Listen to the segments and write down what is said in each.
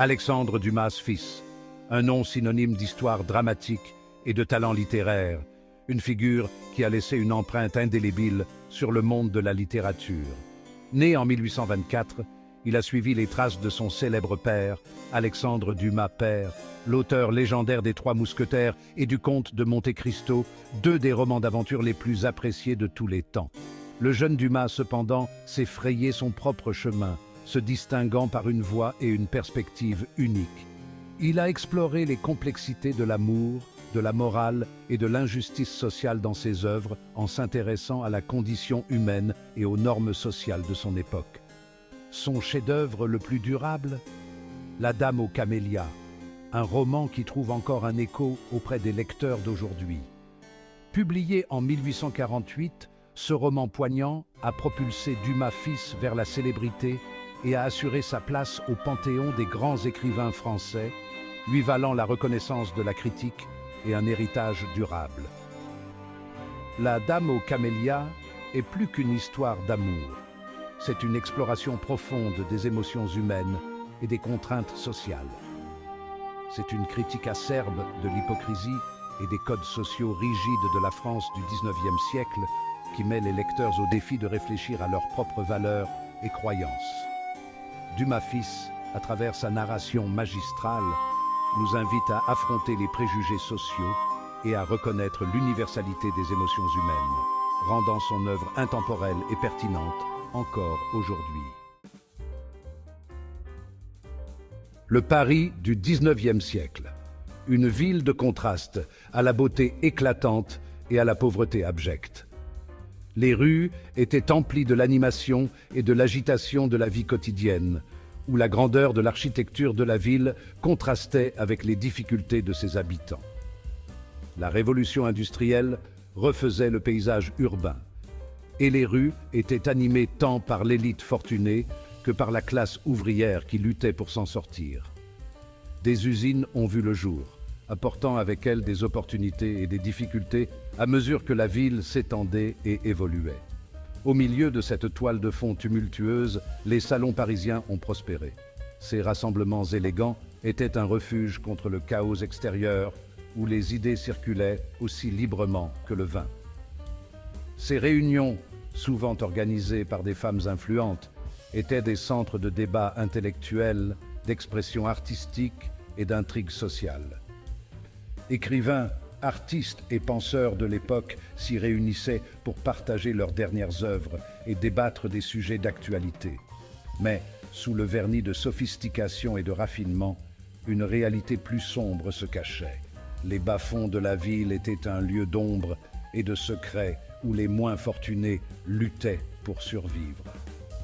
Alexandre Dumas fils, un nom synonyme d'histoire dramatique et de talent littéraire, une figure qui a laissé une empreinte indélébile sur le monde de la littérature. Né en 1824, il a suivi les traces de son célèbre père, Alexandre Dumas père, l'auteur légendaire des Trois Mousquetaires et du Comte de Monte Cristo, deux des romans d'aventure les plus appréciés de tous les temps. Le jeune Dumas, cependant, s'est frayé son propre chemin, se distinguant par une voix et une perspective uniques. Il a exploré les complexités de l'amour, de la morale et de l'injustice sociale dans ses œuvres en s'intéressant à la condition humaine et aux normes sociales de son époque. Son chef-d'œuvre le plus durable, La Dame aux camélias, un roman qui trouve encore un écho auprès des lecteurs d'aujourd'hui. Publié en 1848, ce roman poignant a propulsé Dumas fils vers la célébrité et a assuré sa place au panthéon des grands écrivains français, lui valant la reconnaissance de la critique et un héritage durable. La Dame aux camélias est plus qu'une histoire d'amour. C'est une exploration profonde des émotions humaines et des contraintes sociales. C'est une critique acerbe de l'hypocrisie et des codes sociaux rigides de la France du XIXe siècle qui met les lecteurs au défi de réfléchir à leurs propres valeurs et croyances. Dumas fils, à travers sa narration magistrale, nous invite à affronter les préjugés sociaux et à reconnaître l'universalité des émotions humaines, rendant son œuvre intemporelle et pertinente encore aujourd'hui. Le Paris du XIXe siècle, une ville de contraste à la beauté éclatante et à la pauvreté abjecte. Les rues étaient emplies de l'animation et de l'agitation de la vie quotidienne, où la grandeur de l'architecture de la ville contrastait avec les difficultés de ses habitants. La révolution industrielle refaisait le paysage urbain, et les rues étaient animées tant par l'élite fortunée que par la classe ouvrière qui luttait pour s'en sortir. Des usines ont vu le jour, apportant avec elles des opportunités et des difficultés à mesure que la ville s'étendait et évoluait. Au milieu de cette toile de fond tumultueuse, les salons parisiens ont prospéré. Ces rassemblements élégants étaient un refuge contre le chaos extérieur où les idées circulaient aussi librement que le vin. Ces réunions, souvent organisées par des femmes influentes, étaient des centres de débats intellectuels, d'expression artistique et d'intrigue sociale. Écrivains, artistes et penseurs de l'époque s'y réunissaient pour partager leurs dernières œuvres et débattre des sujets d'actualité. Mais, sous le vernis de sophistication et de raffinement, une réalité plus sombre se cachait. Les bas-fonds de la ville étaient un lieu d'ombre et de secret où les moins fortunés luttaient pour survivre.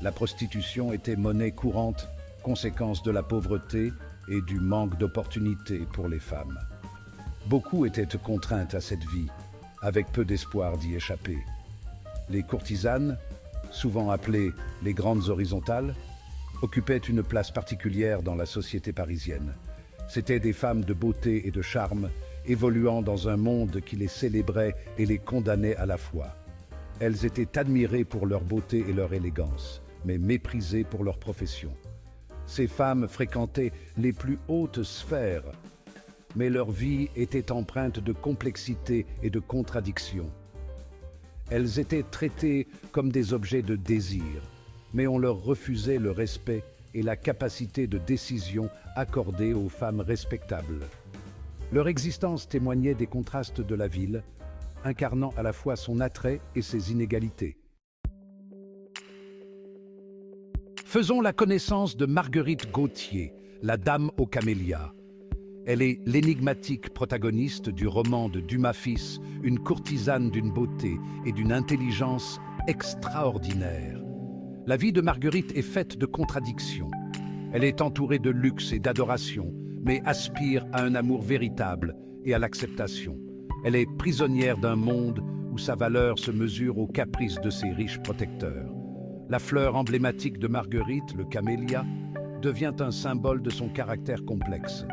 La prostitution était monnaie courante, conséquence de la pauvreté et du manque d'opportunités pour les femmes. Beaucoup étaient contraintes à cette vie, avec peu d'espoir d'y échapper. Les courtisanes, souvent appelées les grandes horizontales, occupaient une place particulière dans la société parisienne. C'étaient des femmes de beauté et de charme, évoluant dans un monde qui les célébrait et les condamnait à la fois. Elles étaient admirées pour leur beauté et leur élégance, mais méprisées pour leur profession. Ces femmes fréquentaient les plus hautes sphères, mais leur vie était empreinte de complexité et de contradictions. Elles étaient traitées comme des objets de désir, mais on leur refusait le respect et la capacité de décision accordée aux femmes respectables. Leur existence témoignait des contrastes de la ville, incarnant à la fois son attrait et ses inégalités. Faisons la connaissance de Marguerite Gautier, la Dame aux camélias. Elle est l'énigmatique protagoniste du roman de Dumas fils, une courtisane d'une beauté et d'une intelligence extraordinaire. La vie de Marguerite est faite de contradictions. Elle est entourée de luxe et d'adoration, mais aspire à un amour véritable et à l'acceptation. Elle est prisonnière d'un monde où sa valeur se mesure aux caprices de ses riches protecteurs. La fleur emblématique de Marguerite, le camélia, devient un symbole de son caractère complexe.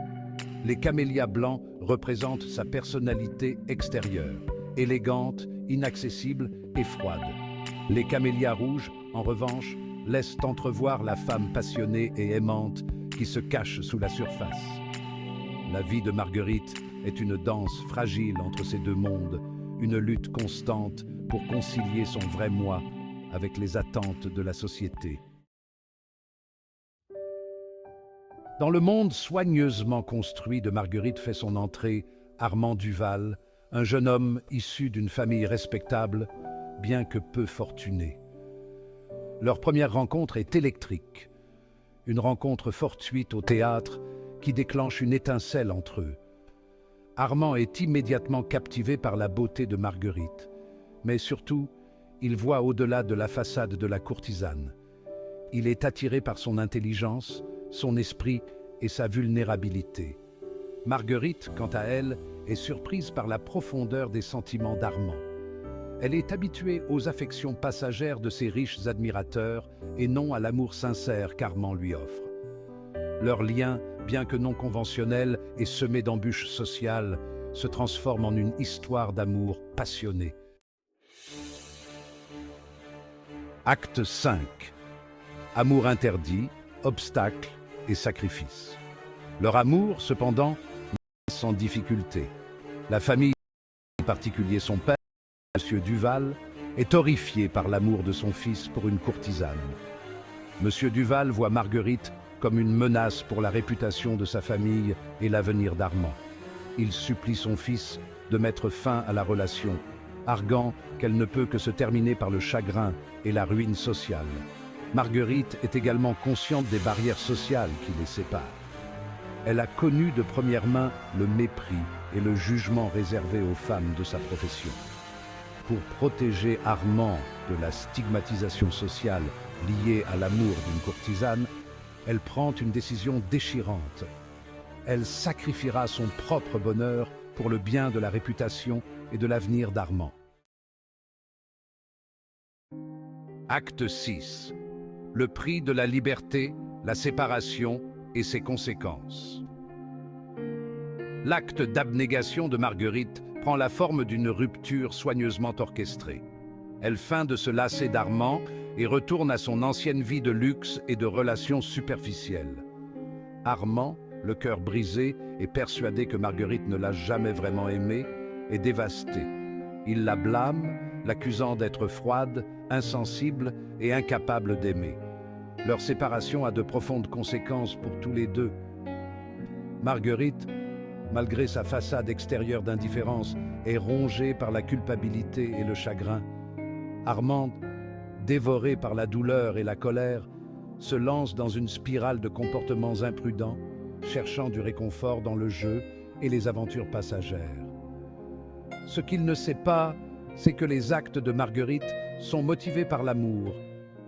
Les camélias blancs représentent sa personnalité extérieure, élégante, inaccessible et froide. Les camélias rouges, en revanche, laissent entrevoir la femme passionnée et aimante qui se cache sous la surface. La vie de Marguerite est une danse fragile entre ces deux mondes, une lutte constante pour concilier son vrai moi avec les attentes de la société. Dans le monde soigneusement construit de Marguerite fait son entrée Armand Duval, un jeune homme issu d'une famille respectable, bien que peu fortuné. Leur première rencontre est électrique, une rencontre fortuite au théâtre qui déclenche une étincelle entre eux. Armand est immédiatement captivé par la beauté de Marguerite, mais surtout, il voit au-delà de la façade de la courtisane. Il est attiré par son intelligence, son esprit et sa vulnérabilité. Marguerite, quant à elle, est surprise par la profondeur des sentiments d'Armand. Elle est habituée aux affections passagères de ses riches admirateurs et non à l'amour sincère qu'Armand lui offre. Leur lien, bien que non conventionnel et semé d'embûches sociales, se transforme en une histoire d'amour passionné. Acte 5. Amour interdit, obstacles et sacrifices. Leur amour, cependant, n'est sans difficulté. La famille, en particulier son père, Monsieur Duval, est horrifié par l'amour de son fils pour une courtisane. Monsieur Duval voit Marguerite comme une menace pour la réputation de sa famille et l'avenir d'Armand. Il supplie son fils de mettre fin à la relation, arguant qu'elle ne peut que se terminer par le chagrin et la ruine sociale. Marguerite est également consciente des barrières sociales qui les séparent. Elle a connu de première main le mépris et le jugement réservés aux femmes de sa profession. Pour protéger Armand de la stigmatisation sociale liée à l'amour d'une courtisane, elle prend une décision déchirante. Elle sacrifiera son propre bonheur pour le bien de la réputation et de l'avenir d'Armand. Acte 6. Le prix de la liberté, la séparation et ses conséquences. L'acte d'abnégation de Marguerite prend la forme d'une rupture soigneusement orchestrée. Elle feint de se lasser d'Armand et retourne à son ancienne vie de luxe et de relations superficielles. Armand, le cœur brisé et persuadé que Marguerite ne l'a jamais vraiment aimé, est dévasté. Il la blâme, l'accusant d'être froide, insensible et incapable d'aimer. Leur séparation a de profondes conséquences pour tous les deux. Marguerite, malgré sa façade extérieure d'indifférence, est rongée par la culpabilité et le chagrin. Armand, dévoré par la douleur et la colère, se lance dans une spirale de comportements imprudents, cherchant du réconfort dans le jeu et les aventures passagères. Ce qu'il ne sait pas, c'est que les actes de Marguerite sont motivés par l'amour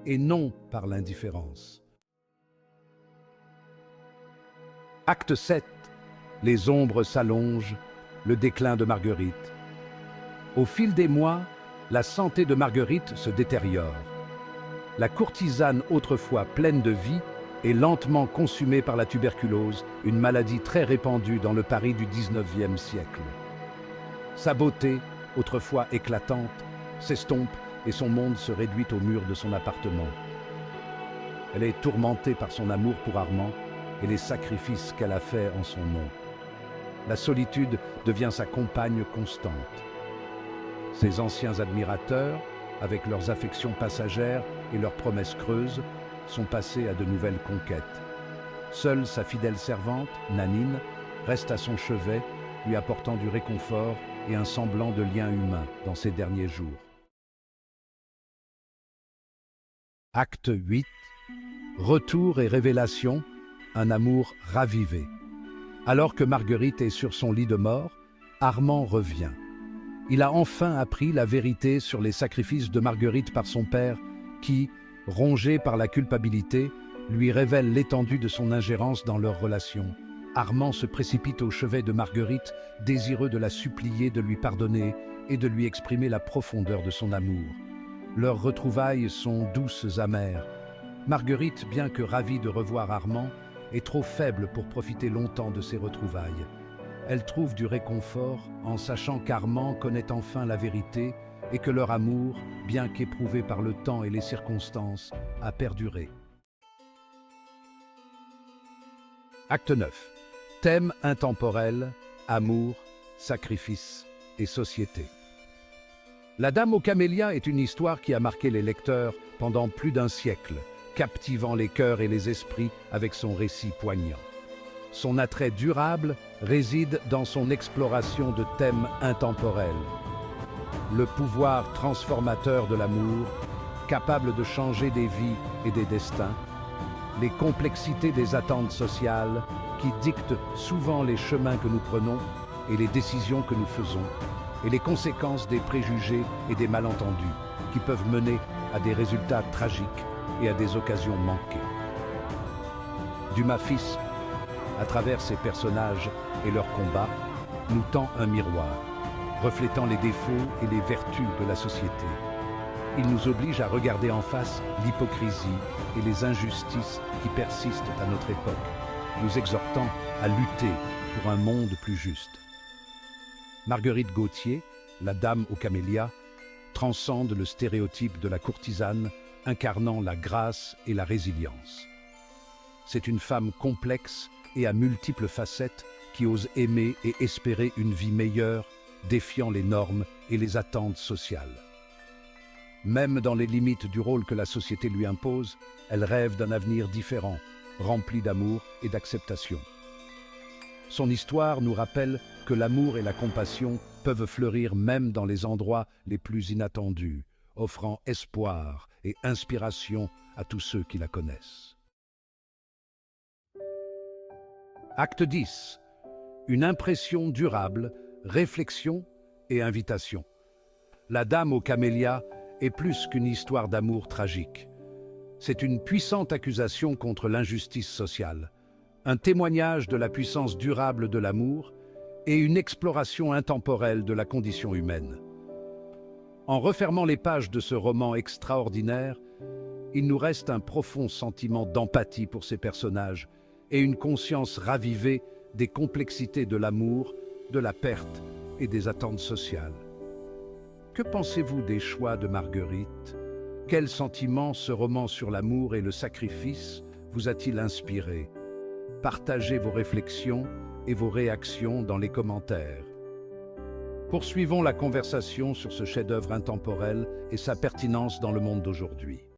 et non par l'indifférence. Acte 7. Les ombres s'allongent, le déclin de Marguerite. Au fil des mois, la santé de Marguerite se détériore. La courtisane, autrefois pleine de vie, est lentement consumée par la tuberculose, une maladie très répandue dans le Paris du XIXe siècle. Sa beauté, autrefois éclatante, s'estompe et son monde se réduit aux murs de son appartement. Elle est tourmentée par son amour pour Armand et les sacrifices qu'elle a faits en son nom. La solitude devient sa compagne constante. Ses anciens admirateurs, avec leurs affections passagères et leurs promesses creuses, sont passés à de nouvelles conquêtes. Seule sa fidèle servante, Nanine, reste à son chevet, lui apportant du réconfort et un semblant de lien humain dans ses derniers jours. Acte 8. Retour et révélation, un amour ravivé. Alors que Marguerite est sur son lit de mort, Armand revient. Il a enfin appris la vérité sur les sacrifices de Marguerite par son père, qui, rongé par la culpabilité, lui révèle l'étendue de son ingérence dans leur relation. Armand se précipite au chevet de Marguerite, désireux de la supplier de lui pardonner et de lui exprimer la profondeur de son amour. Leurs retrouvailles sont douces amères. Marguerite, bien que ravie de revoir Armand, est trop faible pour profiter longtemps de ces retrouvailles. Elle trouve du réconfort en sachant qu'Armand connaît enfin la vérité et que leur amour, bien qu'éprouvé par le temps et les circonstances, a perduré. Acte 9. Thème intemporel, amour, sacrifice et société. La Dame aux camélias est une histoire qui a marqué les lecteurs pendant plus d'un siècle, captivant les cœurs et les esprits avec son récit poignant. Son attrait durable réside dans son exploration de thèmes intemporels. Le pouvoir transformateur de l'amour, capable de changer des vies et des destins, les complexités des attentes sociales qui dictent souvent les chemins que nous prenons et les décisions que nous faisons, et les conséquences des préjugés et des malentendus qui peuvent mener à des résultats tragiques et à des occasions manquées. Dumas fils, à travers ses personnages et leurs combats, nous tend un miroir, reflétant les défauts et les vertus de la société. Il nous oblige à regarder en face l'hypocrisie et les injustices qui persistent à notre époque, nous exhortant à lutter pour un monde plus juste. Marguerite Gauthier, la Dame aux camélias, transcende le stéréotype de la courtisane incarnant la grâce et la résilience. C'est une femme complexe et à multiples facettes qui ose aimer et espérer une vie meilleure, défiant les normes et les attentes sociales. Même dans les limites du rôle que la société lui impose, elle rêve d'un avenir différent, rempli d'amour et d'acceptation. Son histoire nous rappelle que l'amour et la compassion peuvent fleurir même dans les endroits les plus inattendus, offrant espoir et inspiration à tous ceux qui la connaissent. Acte 10. Une impression durable, réflexion et invitation. La Dame aux camélias est plus qu'une histoire d'amour tragique. C'est une puissante accusation contre l'injustice sociale, un témoignage de la puissance durable de l'amour et une exploration intemporelle de la condition humaine. En refermant les pages de ce roman extraordinaire, il nous reste un profond sentiment d'empathie pour ces personnages et une conscience ravivée des complexités de l'amour, de la perte et des attentes sociales. Que pensez-vous des choix de Marguerite? Quel sentiment ce roman sur l'amour et le sacrifice vous a-t-il inspiré? Partagez vos réflexions et vos réactions dans les commentaires. Poursuivons la conversation sur ce chef-d'œuvre intemporel et sa pertinence dans le monde d'aujourd'hui.